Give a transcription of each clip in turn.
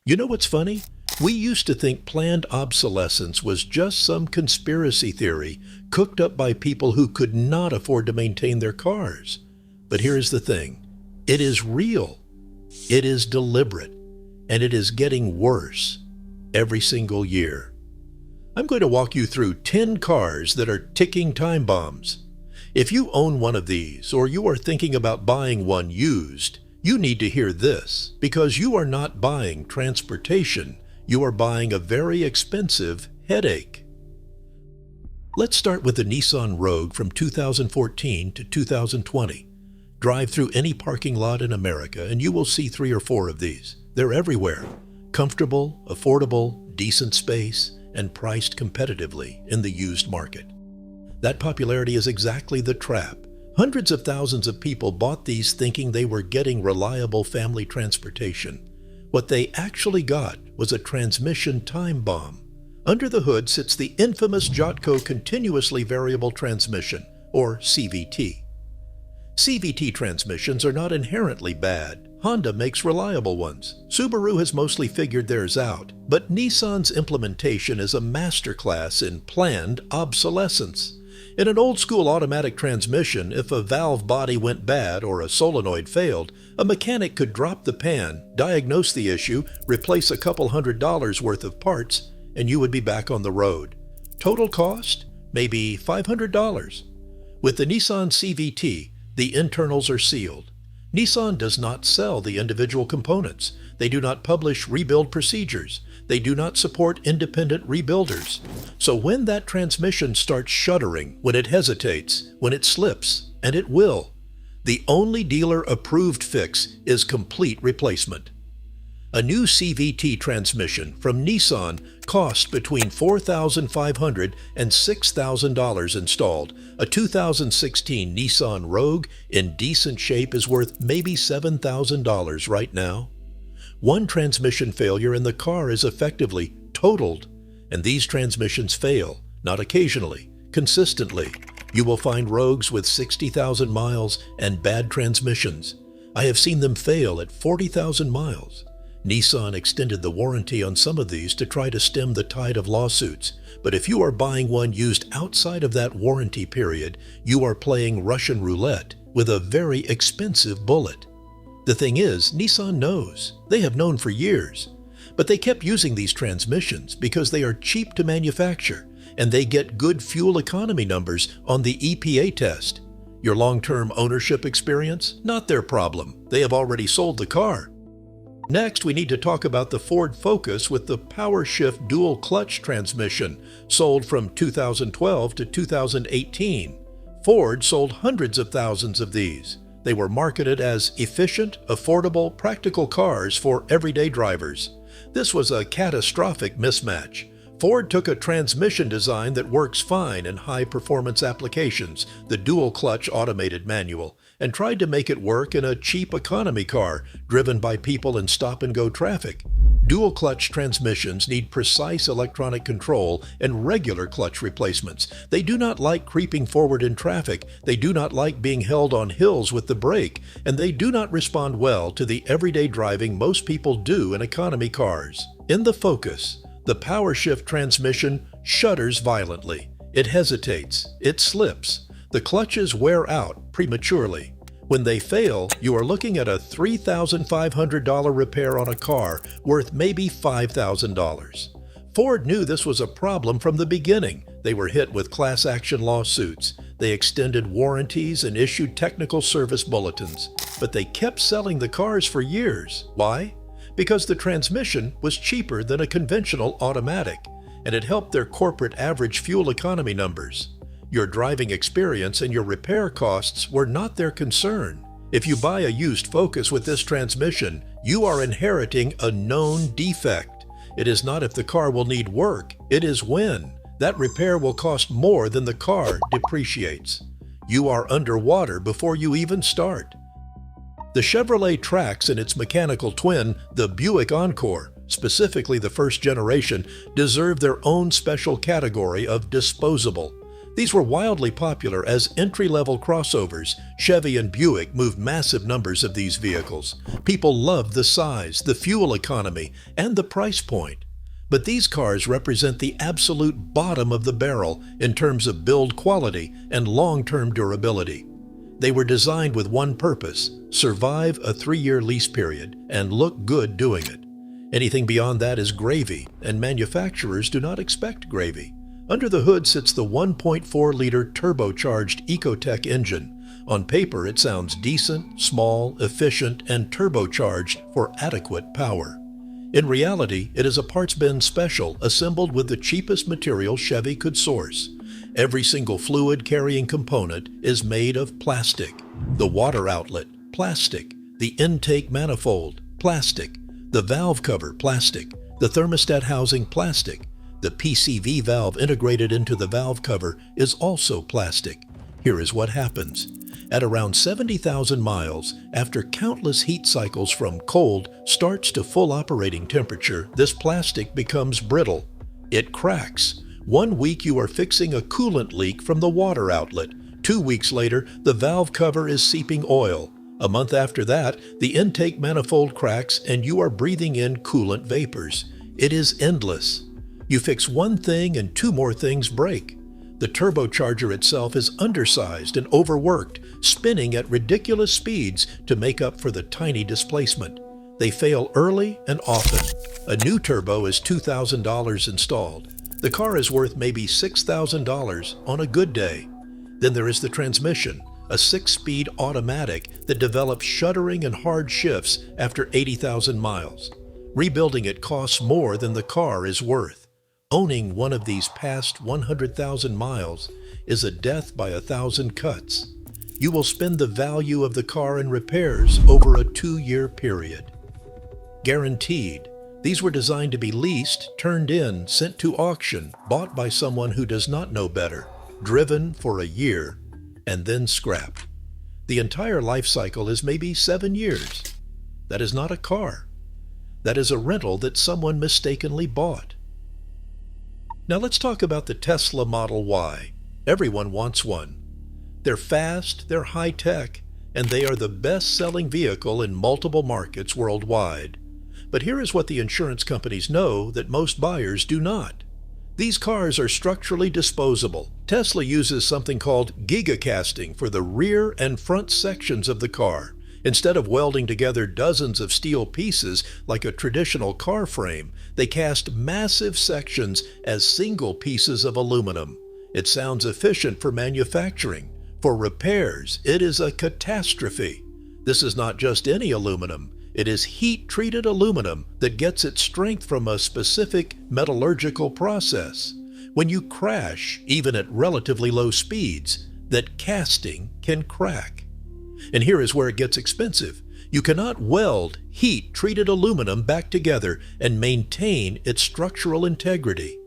You know what's funny? We used to think planned obsolescence was just some conspiracy theory cooked up by people who could not afford to maintain their cars. But here's the thing. It is real. It is deliberate. And it is getting worse every single year. I'm going to walk you through 10 cars that are ticking time bombs. If you own one of these, or you are thinking about buying one used, you need to hear this, because you are not buying transportation, you are buying a very expensive headache. Let's start with the Nissan Rogue from 2014 to 2020. Drive through any parking lot in America and you will see 3 or 4 of these. They're everywhere. Comfortable, affordable, decent space, and priced competitively in the used market. That popularity is exactly the trap. Hundreds of thousands of people bought these thinking they were getting reliable family transportation. What they actually got was a transmission time bomb. Under the hood sits the infamous Jotco Continuously Variable Transmission, or CVT. CVT transmissions are not inherently bad. Honda makes reliable ones. Subaru has mostly figured theirs out, but Nissan's implementation is a masterclass in planned obsolescence. In an old-school automatic transmission, if a valve body went bad or a solenoid failed, a mechanic could drop the pan, diagnose the issue, replace a couple $100 worth of parts, and you would be back on the road. Total cost? Maybe $500. With the Nissan CVT, the internals are sealed. Nissan does not sell the individual components. They do not publish rebuild procedures. They do not support independent rebuilders. So when that transmission starts shuddering, when it hesitates, when it slips, and it will, the only dealer-approved fix is complete replacement. A new CVT transmission from Nissan costs between $4,500 and $6,000 installed. A 2016 Nissan Rogue in decent shape is worth maybe $7,000 right now. One transmission failure and the car is effectively totaled. And these transmissions fail, not occasionally, consistently. You will find Rogues with 60,000 miles and bad transmissions. I have seen them fail at 40,000 miles. Nissan extended the warranty on some of these to try to stem the tide of lawsuits. But if you are buying one used outside of that warranty period, you are playing Russian roulette with a very expensive bullet. The thing is, Nissan knows. They have known for years. But they kept using these transmissions because they are cheap to manufacture and they get good fuel economy numbers on the EPA test. Your long-term ownership experience? Not their problem. They have already sold the car. Next, we need to talk about the Ford Focus with the PowerShift dual clutch transmission, sold from 2012 to 2018. Ford sold hundreds of thousands of these. They were marketed as efficient, affordable, practical cars for everyday drivers. This was a catastrophic mismatch. Ford took a transmission design that works fine in high-performance applications, the dual-clutch automated manual, and tried to make it work in a cheap economy car driven by people in stop-and-go traffic. Dual-clutch transmissions need precise electronic control and regular clutch replacements. They do not like creeping forward in traffic, they do not like being held on hills with the brake, and they do not respond well to the everyday driving most people do in economy cars. In the Focus, the PowerShift transmission shudders violently. It hesitates. It slips. The clutches wear out prematurely. When they fail, you are looking at a $3,500 repair on a car worth maybe $5,000. Ford knew this was a problem from the beginning. They were hit with class action lawsuits. They extended warranties and issued technical service bulletins. But they kept selling the cars for years. Why? Because the transmission was cheaper than a conventional automatic, and it helped their corporate average fuel economy numbers. Your driving experience and your repair costs were not their concern. If you buy a used Focus with this transmission, you are inheriting a known defect. It is not if the car will need work, it is when. That repair will cost more than the car depreciates. You are underwater before you even start. The Chevrolet Trax and its mechanical twin, the Buick Encore, specifically the first generation, deserve their own special category of disposable. These were wildly popular as entry-level crossovers. Chevy and Buick moved massive numbers of these vehicles. People loved the size, the fuel economy, and the price point. But these cars represent the absolute bottom of the barrel in terms of build quality and long-term durability. They were designed with one purpose: survive a 3-year lease period and look good doing it. Anything beyond that is gravy, and manufacturers do not expect gravy. Under the hood sits the 1.4-liter turbocharged Ecotec engine. On paper, it sounds decent, small, efficient, and turbocharged for adequate power. In reality, it is a parts bin special assembled with the cheapest material Chevy could source. Every single fluid-carrying component is made of plastic. The water outlet, plastic. The intake manifold, plastic. The valve cover, plastic. The thermostat housing, plastic. The PCV valve integrated into the valve cover is also plastic. Here is what happens. At around 70,000 miles, after countless heat cycles from cold starts to full operating temperature, this plastic becomes brittle. It cracks. 1 week you are fixing a coolant leak from the water outlet. 2 weeks later, the valve cover is seeping oil. A month after that, the intake manifold cracks and you are breathing in coolant vapors. It is endless. You fix one thing and 2 more things break. The turbocharger itself is undersized and overworked, spinning at ridiculous speeds to make up for the tiny displacement. They fail early and often. A new turbo is $2,000 installed. The car is worth maybe $6,000 on a good day. Then there is the transmission, a 6-speed automatic that develops shuddering and hard shifts after 80,000 miles. Rebuilding it costs more than the car is worth. Owning one of these past 100,000 miles is a death by 1,000 cuts. You will spend the value of the car in repairs over a 2-year period. Guaranteed. These were designed to be leased, turned in, sent to auction, bought by someone who does not know better, driven for a year, and then scrapped. The entire life cycle is maybe 7 years. That is not a car. That is a rental that someone mistakenly bought. Now let's talk about the Tesla Model Y. Everyone wants one. They're fast, they're high-tech, and they are the best-selling vehicle in multiple markets worldwide. But here is what the insurance companies know that most buyers do not. These cars are structurally disposable. Tesla uses something called gigacasting for the rear and front sections of the car. Instead of welding together dozens of steel pieces like a traditional car frame, they cast massive sections as single pieces of aluminum. It sounds efficient for manufacturing. For repairs, it is a catastrophe. This is not just any aluminum. It is heat-treated aluminum that gets its strength from a specific metallurgical process. When you crash, even at relatively low speeds, that casting can crack. And here is where it gets expensive. You cannot weld heat-treated aluminum back together and maintain its structural integrity.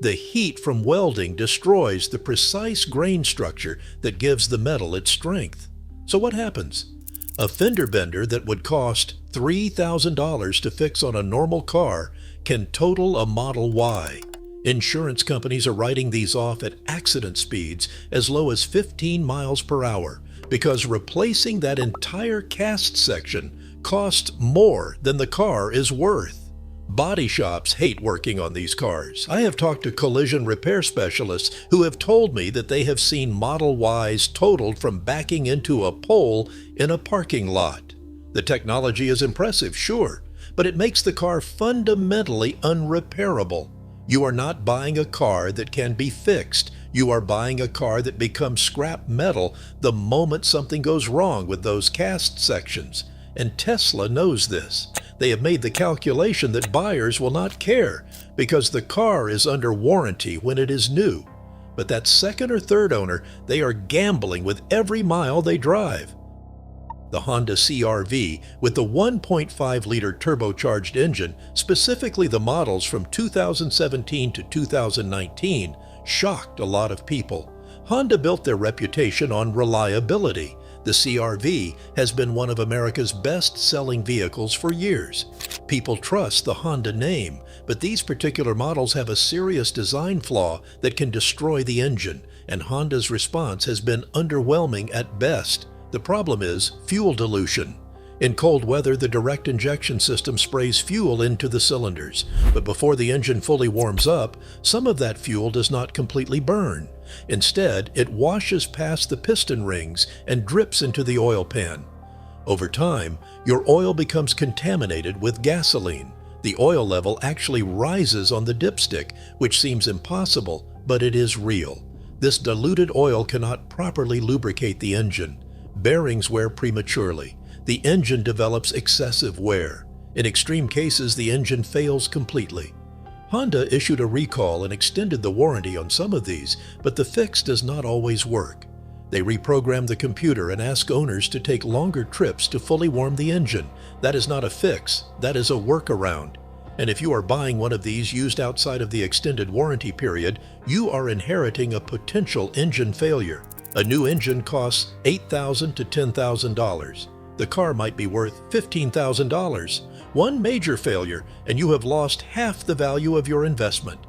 The heat from welding destroys the precise grain structure that gives the metal its strength. So what happens? A fender bender that would cost $3,000 to fix on a normal car can total a Model Y. Insurance companies are writing these off at accident speeds as low as 15 miles per hour. Because replacing that entire cast section costs more than the car is worth. Body shops hate working on these cars. I have talked to collision repair specialists who have told me that they have seen Model Ys totaled from backing into a pole in a parking lot. The technology is impressive, sure, but it makes the car fundamentally unrepairable. You are not buying a car that can be fixed. You are buying a car that becomes scrap metal the moment something goes wrong with those cast sections. And Tesla knows this. They have made the calculation that buyers will not care because the car is under warranty when it is new. But that second or third owner, they are gambling with every mile they drive. The Honda CR-V with the 1.5-liter turbocharged engine, specifically the models from 2017 to 2019, shocked a lot of people. Honda built their reputation on reliability. The CR-V has been one of America's best-selling vehicles for years. People trust the Honda name, but these particular models have a serious design flaw that can destroy the engine, and Honda's response has been underwhelming at best. The problem is fuel dilution. In cold weather, the direct injection system sprays fuel into the cylinders, but before the engine fully warms up, some of that fuel does not completely burn. Instead, it washes past the piston rings and drips into the oil pan. Over time, your oil becomes contaminated with gasoline. The oil level actually rises on the dipstick, which seems impossible, but it is real. This diluted oil cannot properly lubricate the engine. Bearings wear prematurely. The engine develops excessive wear. In extreme cases, the engine fails completely. Honda issued a recall and extended the warranty on some of these, but the fix does not always work. They reprogram the computer and ask owners to take longer trips to fully warm the engine. That is not a fix, that is a workaround. And if you are buying one of these used outside of the extended warranty period, you are inheriting a potential engine failure. A new engine costs $8,000 to $10,000. The car might be worth $15,000. One major failure, and you have lost half the value of your investment.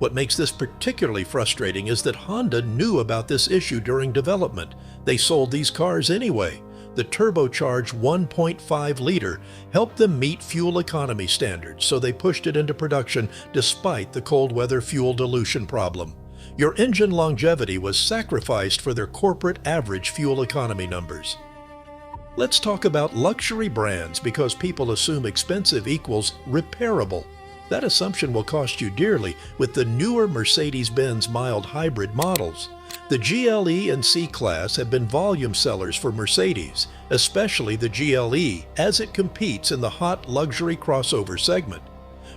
What makes this particularly frustrating is that Honda knew about this issue during development. They sold these cars anyway. The turbocharged 1.5-liter helped them meet fuel economy standards, so they pushed it into production despite the cold weather fuel dilution problem. Your engine longevity was sacrificed for their corporate average fuel economy numbers. Let's talk about luxury brands because people assume expensive equals repairable. That assumption will cost you dearly with the newer Mercedes-Benz mild hybrid models. The GLE and C-Class have been volume sellers for Mercedes, especially the GLE, as it competes in the hot luxury crossover segment.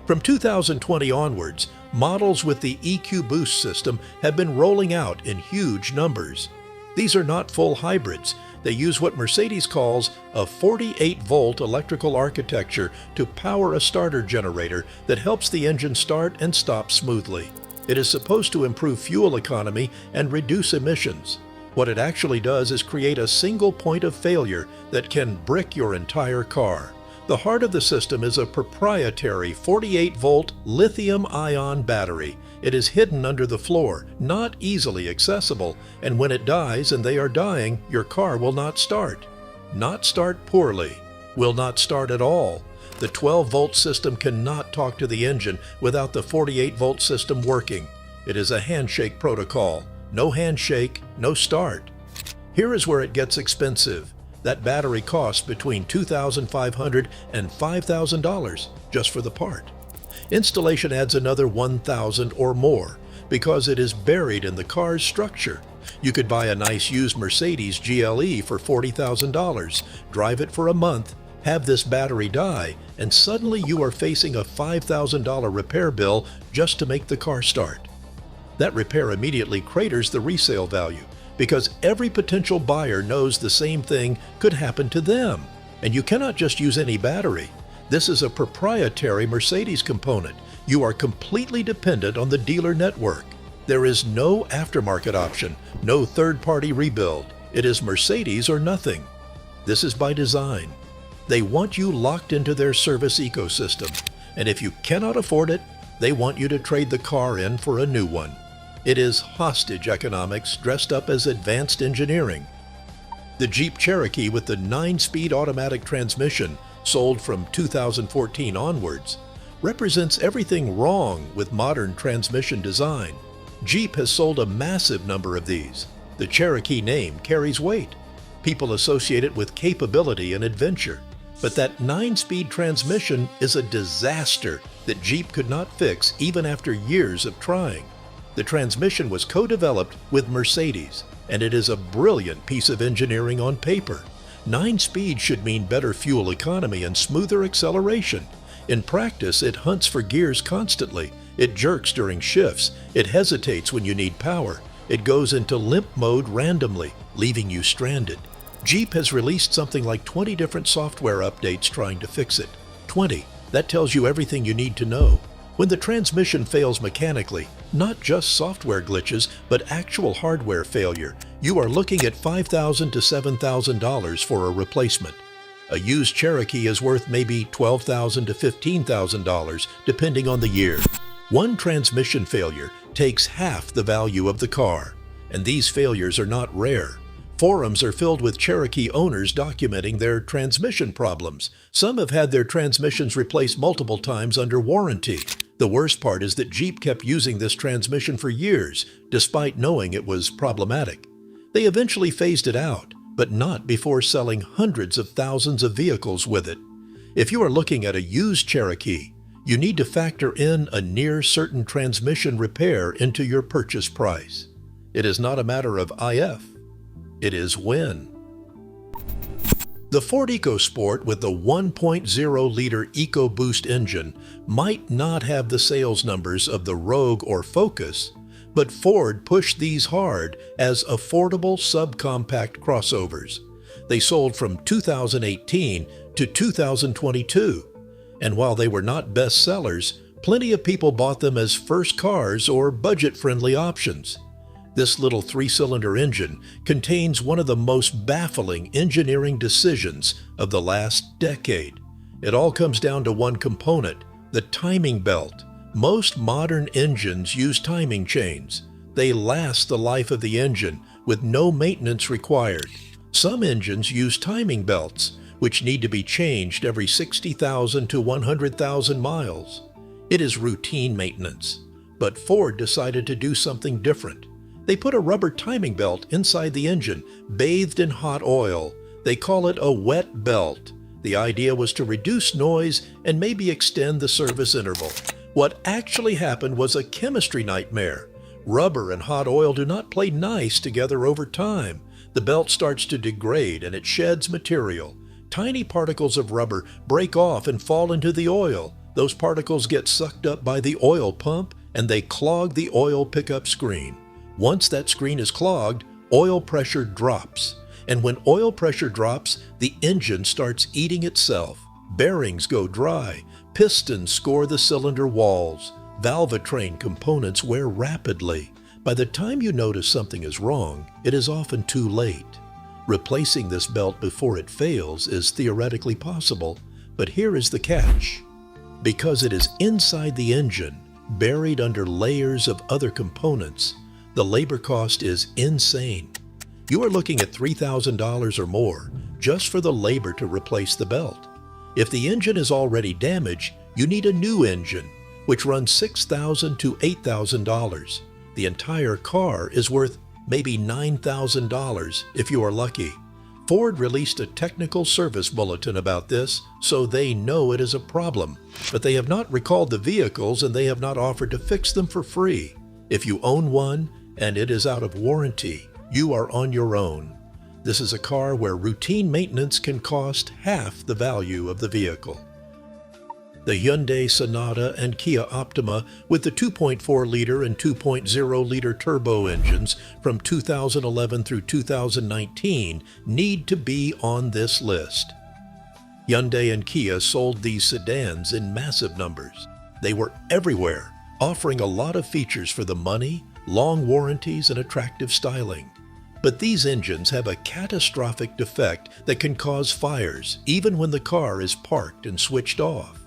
From 2020 onwards, models with the EQ Boost system have been rolling out in huge numbers. These are not full hybrids. They use what Mercedes calls a 48-volt electrical architecture to power a starter generator that helps the engine start and stop smoothly. It is supposed to improve fuel economy and reduce emissions. What it actually does is create a single point of failure that can brick your entire car. The heart of the system is a proprietary 48-volt lithium-ion battery. It is hidden under the floor, not easily accessible, and when it dies and they are dying, your car will not start. Not start poorly. Will not start at all. The 12-volt system cannot talk to the engine without the 48-volt system working. It is a handshake protocol. No handshake, no start. Here is where it gets expensive. That battery costs between $2,500 and $5,000 just for the part. Installation adds another $1,000 or more because it is buried in the car's structure. You could buy a nice used Mercedes GLE for $40,000, drive it for a month, have this battery die, and suddenly you are facing a $5,000 repair bill just to make the car start. That repair immediately craters the resale value because every potential buyer knows the same thing could happen to them. And you cannot just use any battery. This is a proprietary Mercedes component. You are completely dependent on the dealer network. There is no aftermarket option, no third-party rebuild. It is Mercedes or nothing. This is by design. They want you locked into their service ecosystem, and if you cannot afford it, they want you to trade the car in for a new one. It is hostage economics dressed up as advanced engineering. The Jeep Cherokee with the 9-speed automatic transmission, sold from 2014 onwards, represents everything wrong with modern transmission design. Jeep has sold a massive number of these. The Cherokee name carries weight. People associate it with capability and adventure. But that 9-speed transmission is a disaster that Jeep could not fix even after years of trying. The transmission was co-developed with Mercedes, and it is a brilliant piece of engineering on paper. 9-speed should mean better fuel economy and smoother acceleration. In practice, it hunts for gears constantly. It jerks during shifts. It hesitates when you need power. It goes into limp mode randomly, leaving you stranded. Jeep has released something like 20 different software updates trying to fix it. 20. That tells you everything you need to know. When the transmission fails mechanically, not just software glitches, but actual hardware failure, you are looking at $5,000 to $7,000 for a replacement. A used Cherokee is worth maybe $12,000 to $15,000, depending on the year. One transmission failure takes half the value of the car, and these failures are not rare. Forums are filled with Cherokee owners documenting their transmission problems. Some have had their transmissions replaced multiple times under warranty. The worst part is that Jeep kept using this transmission for years, despite knowing it was problematic. They eventually phased it out, but not before selling hundreds of thousands of vehicles with it. If you are looking at a used Cherokee, you need to factor in a near-certain transmission repair into your purchase price. It is not a matter of if, it is when. The Ford EcoSport with the 1.0-liter EcoBoost engine might not have the sales numbers of the Rogue or Focus, but Ford pushed these hard as affordable subcompact crossovers. They sold from 2018 to 2022, and while they were not best sellers, plenty of people bought them as first cars or budget-friendly options. This little three-cylinder engine contains one of the most baffling engineering decisions of the last decade. It all comes down to one component, the timing belt. Most modern engines use timing chains. They last the life of the engine with no maintenance required. Some engines use timing belts, which need to be changed every 60,000 to 100,000 miles. It is routine maintenance. But Ford decided to do something different. They put a rubber timing belt inside the engine, bathed in hot oil. They call it a wet belt. The idea was to reduce noise and maybe extend the service interval. What actually happened was a chemistry nightmare. Rubber and hot oil do not play nice together over time. The belt starts to degrade and it sheds material. Tiny particles of rubber break off and fall into the oil. Those particles get sucked up by the oil pump and they clog the oil pickup screen. Once that screen is clogged, oil pressure drops. And when oil pressure drops, the engine starts eating itself. Bearings go dry. Pistons score the cylinder walls. Valvetrain components wear rapidly. By the time you notice something is wrong, it is often too late. Replacing this belt before it fails is theoretically possible, but here is the catch. Because it is inside the engine, buried under layers of other components, the labor cost is insane. You are looking at $3,000 or more just for the labor to replace the belt. If the engine is already damaged, you need a new engine, which runs $6,000 to $8,000. The entire car is worth maybe $9,000 if you are lucky. Ford released a technical service bulletin about this, so they know it is a problem. But they have not recalled the vehicles and they have not offered to fix them for free. If you own one and it is out of warranty, you are on your own. This is a car where routine maintenance can cost half the value of the vehicle. The Hyundai Sonata and Kia Optima with the 2.4-liter and 2.0-liter turbo engines from 2011 through 2019 need to be on this list. Hyundai and Kia sold these sedans in massive numbers. They were everywhere, offering a lot of features for the money, long warranties, and attractive styling. But these engines have a catastrophic defect that can cause fires even when the car is parked and switched off.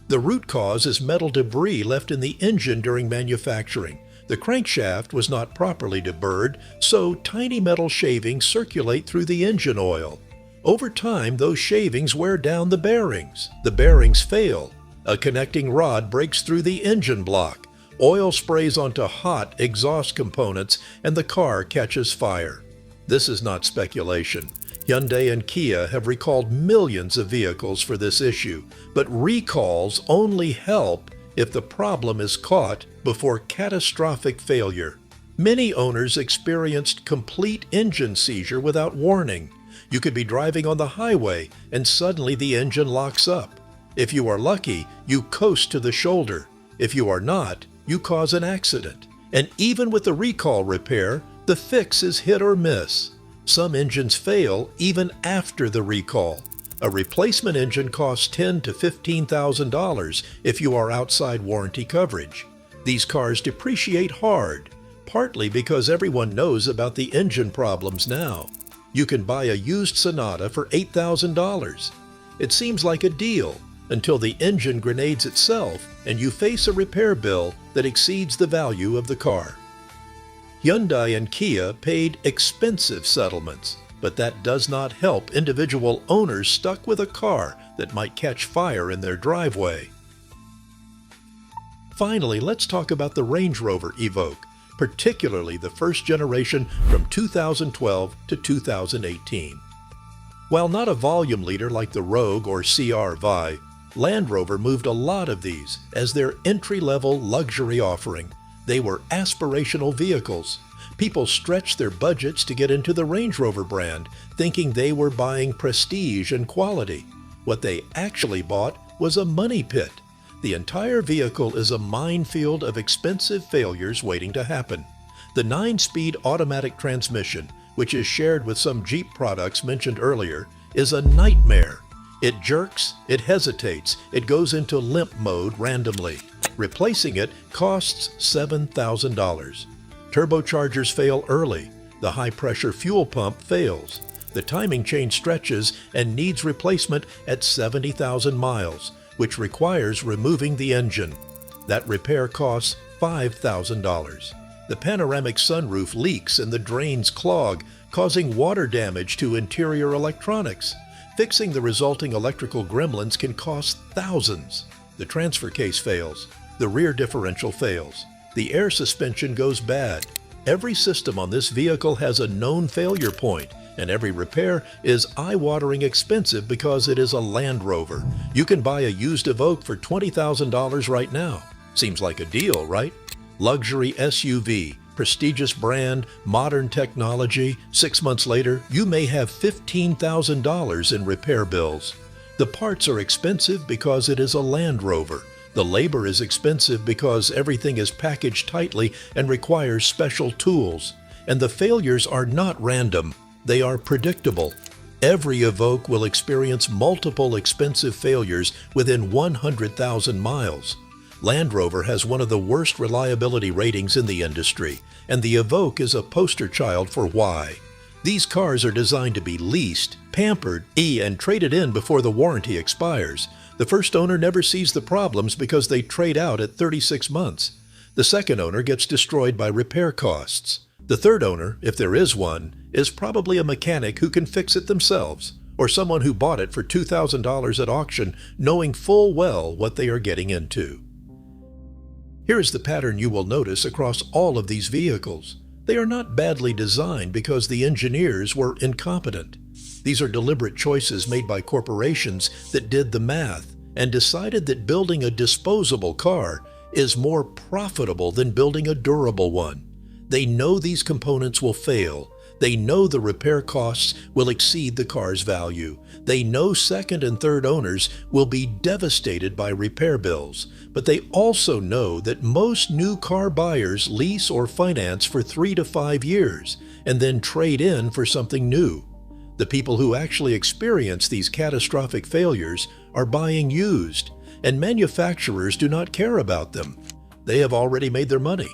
The root cause is metal debris left in the engine during manufacturing. The crankshaft was not properly deburred, so tiny metal shavings circulate through the engine oil. Over time, those shavings wear down the bearings. The bearings fail. A connecting rod breaks through the engine block. Oil sprays onto hot exhaust components and the car catches fire. This is not speculation. Hyundai and Kia have recalled millions of vehicles for this issue, but recalls only help if the problem is caught before catastrophic failure. Many owners experienced complete engine seizure without warning. You could be driving on the highway and suddenly the engine locks up. If you are lucky, you coast to the shoulder. If you are not, you cause an accident. And even with the recall repair, the fix is hit or miss. Some engines fail even after the recall. A replacement engine costs $10,000 to $15,000 if you are outside warranty coverage. These cars depreciate hard, partly because everyone knows about the engine problems now. You can buy a used Sonata for $8,000. It seems like a deal until the engine grenades itself and you face a repair bill that exceeds the value of the car. Hyundai and Kia paid expensive settlements, but that does not help individual owners stuck with a car that might catch fire in their driveway. Finally, let's talk about the Range Rover Evoke, particularly the first generation from 2012 to 2018. While not a volume leader like the Rogue or CR-V, Land Rover moved a lot of these as their entry-level luxury offering. They were aspirational vehicles. People stretched their budgets to get into the Range Rover brand, thinking they were buying prestige and quality. What they actually bought was a money pit. The entire vehicle is a minefield of expensive failures waiting to happen. The 9-speed automatic transmission, which is shared with some Jeep products mentioned earlier, is a nightmare. It jerks, it hesitates, it goes into limp mode randomly. Replacing it costs $7,000. Turbochargers fail early. The high-pressure fuel pump fails. The timing chain stretches and needs replacement at 70,000 miles, which requires removing the engine. That repair costs $5,000. The panoramic sunroof leaks and the drains clog, causing water damage to interior electronics. Fixing the resulting electrical gremlins can cost thousands. The transfer case fails. The rear differential fails. The air suspension goes bad. Every system on this vehicle has a known failure point, and every repair is eye-watering expensive because it is a Land Rover. You can buy a used Evoke for $20,000 right now. Seems like a deal, right? Luxury SUV, prestigious brand, modern technology. 6 months later, you may have $15,000 in repair bills. The parts are expensive because it is a Land Rover. The labor is expensive because everything is packaged tightly and requires special tools. And the failures are not random. They are predictable. Every Evoke will experience multiple expensive failures within 100,000 miles. Land Rover has one of the worst reliability ratings in the industry, and the Evoke is a poster child for why. These cars are designed to be leased, pampered, and traded in before the warranty expires. The first owner never sees the problems because they trade out at 36 months. The second owner gets destroyed by repair costs. The third owner, if there is one, is probably a mechanic who can fix it themselves, or someone who bought it for $2,000 at auction, knowing full well what they are getting into. Here is the pattern you will notice across all of these vehicles. They are not badly designed because the engineers were incompetent. These are deliberate choices made by corporations that did the math and decided that building a disposable car is more profitable than building a durable one. They know these components will fail. They know the repair costs will exceed the car's value. They know second and third owners will be devastated by repair bills. But they also know that most new car buyers lease or finance for 3 to 5 years and then trade in for something new. The people who actually experience these catastrophic failures are buying used, and manufacturers do not care about them. They have already made their money.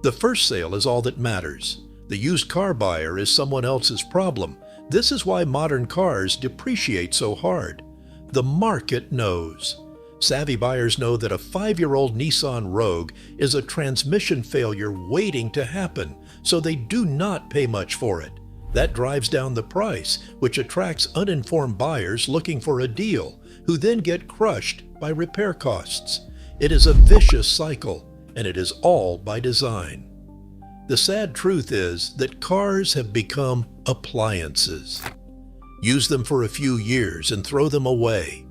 The first sale is all that matters. The used car buyer is someone else's problem. This is why modern cars depreciate so hard. The market knows. Savvy buyers know that a 5-year-old Nissan Rogue is a transmission failure waiting to happen, so they do not pay much for it. That drives down the price, which attracts uninformed buyers looking for a deal, who then get crushed by repair costs. It is a vicious cycle, and it is all by design. The sad truth is that cars have become appliances. Use them for a few years and throw them away.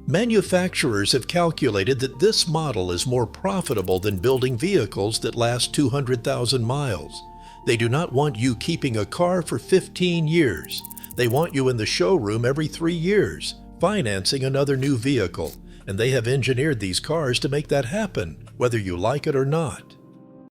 Manufacturers have calculated that this model is more profitable than building vehicles that last 200,000 miles. They do not want you keeping a car for 15 years. They want you in the showroom every 3 years, financing another new vehicle, and they have engineered these cars to make that happen, whether you like it or not.